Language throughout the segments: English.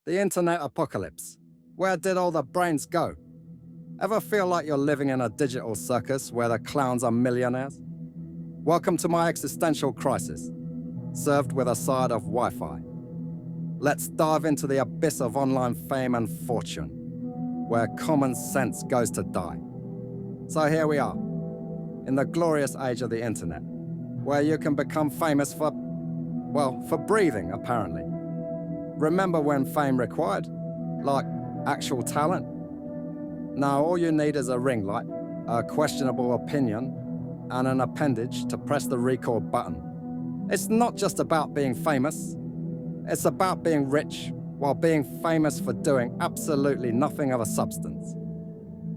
The internet apocalypse. Where did all the brains go? Ever feel like you're living in a digital circus where the clowns are millionaires? Welcome to my existential crisis, served with a side of Wi-Fi. Let's dive into the abyss of online fame and fortune, where common sense goes to die. So here we are, in the glorious age of the internet, where you can become famous for breathing, apparently. Remember when fame required? Like, actual talent? Now all you need is a ring light, a questionable opinion, and an appendage to press the record button. It's not just about being famous, it's about being rich while being famous for doing absolutely nothing of a substance.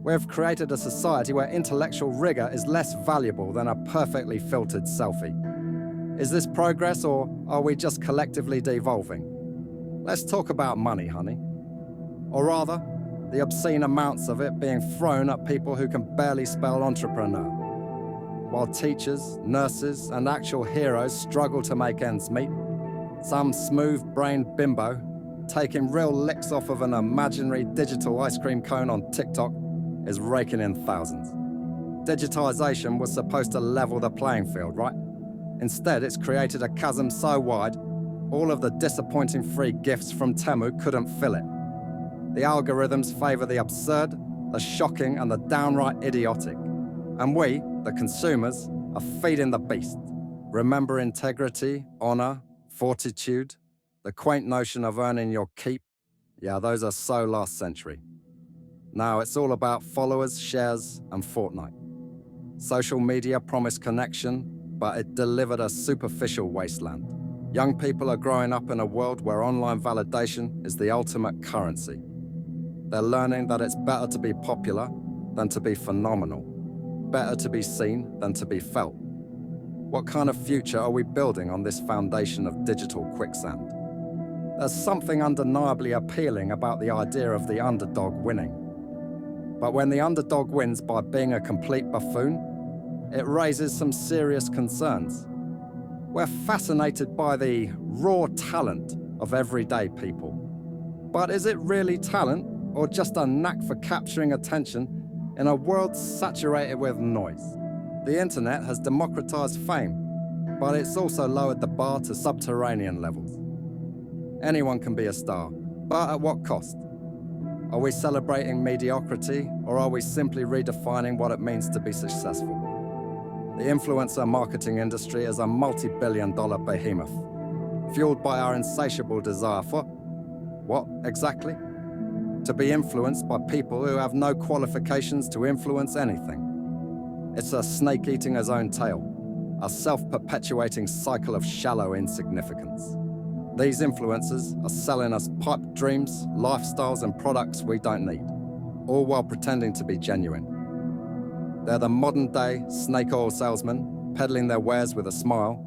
We've created a society where intellectual rigor is less valuable than a perfectly filtered selfie. Is this progress, or are we just collectively devolving? Let's talk about money, honey. Or rather, the obscene amounts of it being thrown at people who can barely spell entrepreneur. While teachers, nurses, and actual heroes struggle to make ends meet, some smooth-brained bimbo taking real licks off of an imaginary digital ice cream cone on TikTok is raking in thousands. Digitization was supposed to level the playing field, right? Instead, it's created a chasm so wide, all of the disappointing free gifts from Temu couldn't fill it. The algorithms favor the absurd, the shocking, and the downright idiotic. And we, the consumers, are feeding the beast. Remember integrity, honor, fortitude, the quaint notion of earning your keep? Yeah, those are so last century. Now it's all about followers, shares, and Fortnite. Social media promised connection, but it delivered a superficial wasteland. Young people are growing up in a world where online validation is the ultimate currency. They're learning that it's better to be popular than to be phenomenal, better to be seen than to be felt. What kind of future are we building on this foundation of digital quicksand? There's something undeniably appealing about the idea of the underdog winning. But when the underdog wins by being a complete buffoon, it raises some serious concerns. We're fascinated by the raw talent of everyday people. But is it really talent, or just a knack for capturing attention in a world saturated with noise? The internet has democratized fame, but it's also lowered the bar to subterranean levels. Anyone can be a star, but at what cost? Are we celebrating mediocrity, or are we simply redefining what it means to be successful? The influencer marketing industry is a multi-billion-dollar behemoth, fueled by our insatiable desire for what exactly? To be influenced by people who have no qualifications to influence anything. It's a snake eating his own tail, a self-perpetuating cycle of shallow insignificance. These influencers are selling us pipe dreams, lifestyles, and products we don't need, all while pretending to be genuine. They're the modern-day snake oil salesmen, peddling their wares with a smile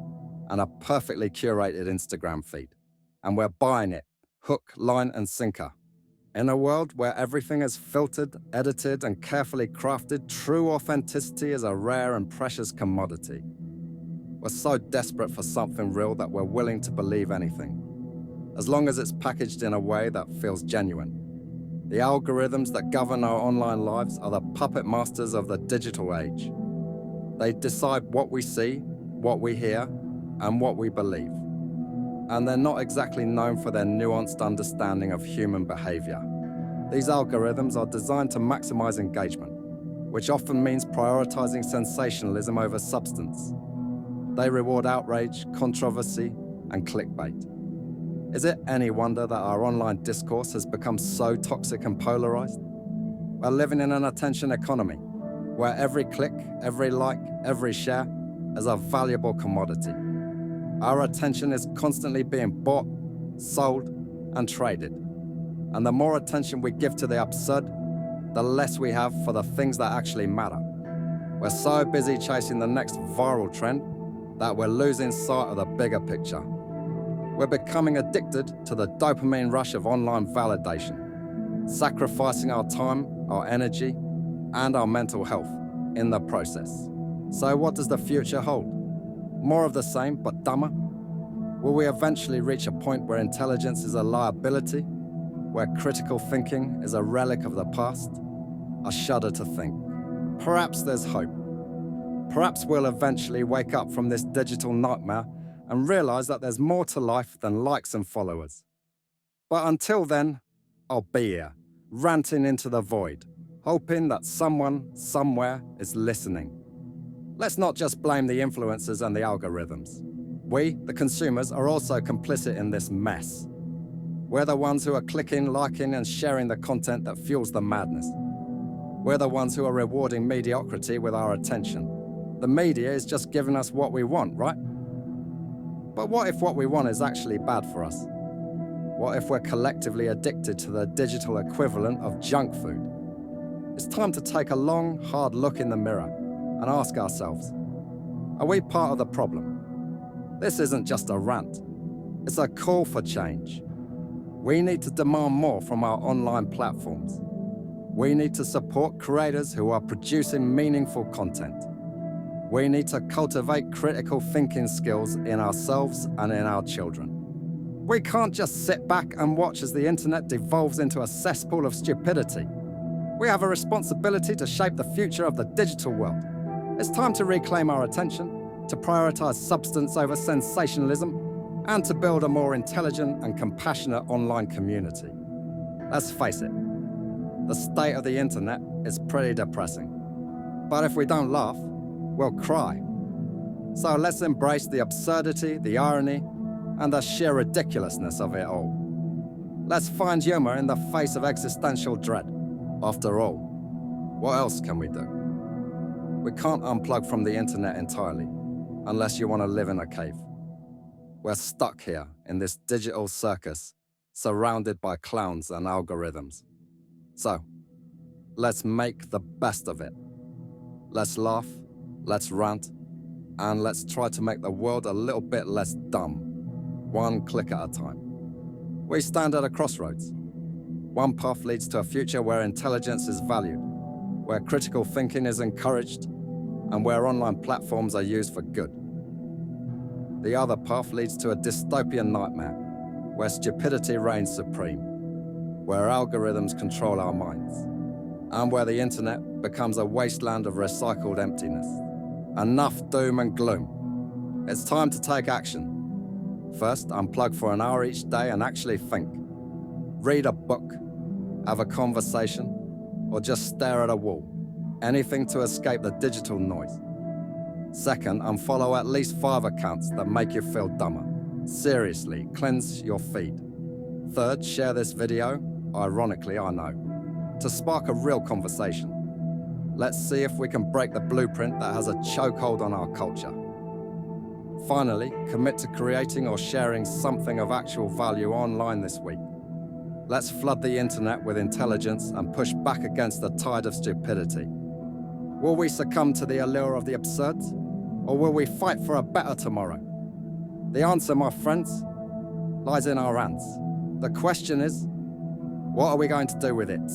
and a perfectly curated Instagram feed. And we're buying it, hook, line, and sinker. In a world where everything is filtered, edited, and carefully crafted, true authenticity is a rare and precious commodity. We're so desperate for something real that we're willing to believe anything, as long as it's packaged in a way that feels genuine. The algorithms that govern our online lives are the puppet masters of the digital age. They decide what we see, what we hear, and what we believe. And they're not exactly known for their nuanced understanding of human behavior. These algorithms are designed to maximize engagement, which often means prioritizing sensationalism over substance. They reward outrage, controversy, and clickbait. Is it any wonder that our online discourse has become so toxic and polarized? We're living in an attention economy, where every click, every like, every share is a valuable commodity. Our attention is constantly being bought, sold, and traded. And the more attention we give to the absurd, the less we have for the things that actually matter. We're so busy chasing the next viral trend that we're losing sight of the bigger picture. We're becoming addicted to the dopamine rush of online validation, sacrificing our time, our energy, and our mental health in the process. So what does the future hold? More of the same, but dumber? Will we eventually reach a point where intelligence is a liability, where critical thinking is a relic of the past, I shudder to think. Perhaps there's hope. Perhaps we'll eventually wake up from this digital nightmare and realize that there's more to life than likes and followers. But until then, I'll be here, ranting into the void, hoping that someone, somewhere, is listening. Let's not just blame the influencers and the algorithms. We, the consumers, are also complicit in this mess. We're the ones who are clicking, liking, and sharing the content that fuels the madness. We're the ones who are rewarding mediocrity with our attention. The media is just giving us what we want, right? But what if what we want is actually bad for us? What if we're collectively addicted to the digital equivalent of junk food? It's time to take a long, hard look in the mirror and ask ourselves, are we part of the problem? This isn't just a rant. It's a call for change. We need to demand more from our online platforms. We need to support creators who are producing meaningful content. We need to cultivate critical thinking skills in ourselves and in our children. We can't just sit back and watch as the internet devolves into a cesspool of stupidity. We have a responsibility to shape the future of the digital world. It's time to reclaim our attention, to prioritize substance over sensationalism, and to build a more intelligent and compassionate online community. Let's face it, the state of the internet is pretty depressing. But if we don't laugh, we'll cry. So let's embrace the absurdity, the irony, and the sheer ridiculousness of it all. Let's find humor in the face of existential dread. After all, what else can we do? We can't unplug from the internet entirely, unless you want to live in a cave. We're stuck here in this digital circus, surrounded by clowns and algorithms. So, let's make the best of it. Let's laugh, let's rant, and let's try to make the world a little bit less dumb, one click at a time. We stand at a crossroads. One path leads to a future where intelligence is valued, where critical thinking is encouraged, and where online platforms are used for good. The other path leads to a dystopian nightmare, where stupidity reigns supreme, where algorithms control our minds, and where the internet becomes a wasteland of recycled emptiness. Enough doom and gloom. It's time to take action. First, unplug for an hour each day and actually think. Read a book, have a conversation, or just stare at a wall. Anything to escape the digital noise. Second, unfollow at least 5 accounts that make you feel dumber. Seriously, cleanse your feed. Third, share this video, ironically I know, to spark a real conversation. Let's see if we can break the blueprint that has a chokehold on our culture. Finally, commit to creating or sharing something of actual value online this week. Let's flood the internet with intelligence and push back against the tide of stupidity. Will we succumb to the allure of the absurd, or will we fight for a better tomorrow? The answer, my friends, lies in our hands. The question is, what are we going to do with it?